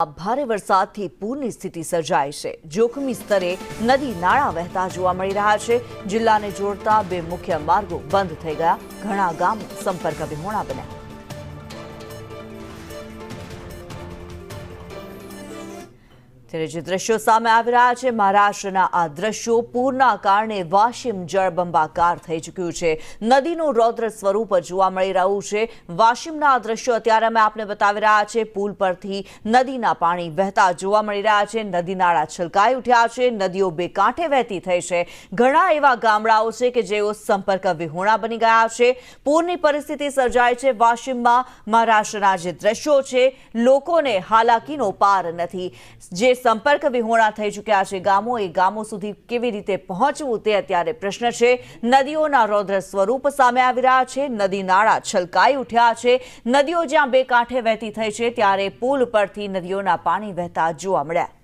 ભારે વરસાદથી પૂરની સ્થિતિ સર્જાઈ છે। જોખમી સ્તરે નદી નાળા વહેતા જોવા મળી રહ્યા છે। જિલ્લાને જોડતા બે મુખ્ય માર્ગો બંધ થઈ ગયા। ઘણા ગામો સંપર્ક વિહોણા બન્યા। ત્યારે જે દ્રશ્યો સામે આવી રહ્યા છે, મહારાષ્ટ્રના આ દ્રશ્યો પૂરના કારણે વાશિમ જળબંબાકાર થઈ ચૂક્યું છે। નદીનું રૌદ્ર સ્વરૂપ જોવા મળી રહ્યું છે। વાશિમના આ દ્રશ્યો અત્યારે અમે આપને બતાવી રહ્યા છે। પુલ પરથી નદીના પાણી વહેતા જોવા મળી રહ્યા છે। નદી નાળા છલકાઈ ઉઠ્યા છે। નદીઓ બે કાંઠે વહેતી થઈ છે। ઘણા એવા ગામડાઓ છે કે જેઓ સંપર્ક વિહોણા બની ગયા છે। પૂરની પરિસ્થિતિ સર્જાઈ છે વાશિમમાં। મહારાષ્ટ્રના જે દ્રશ્યો છે, લોકોને હાલાકીનો પાર નથી। જે સંપર્ક વિહોણા થઈ ચૂક્યા છે ગામો, એ ગામો સુધી કેવી રીતે પહોંચવું તે અત્યારે પ્રશ્ન છે। નદીઓના રૌદ્ર સ્વરૂપ સામે આવી રહ્યા છે। નદી નાળા છલકાઈ ઉઠ્યા છે। નદીઓ જ્યાં બે કાંઠે વહેતી થઈ છે, ત્યારે પુલ પરથી નદીઓના પાણી વહેતા જોવા મળ્યા।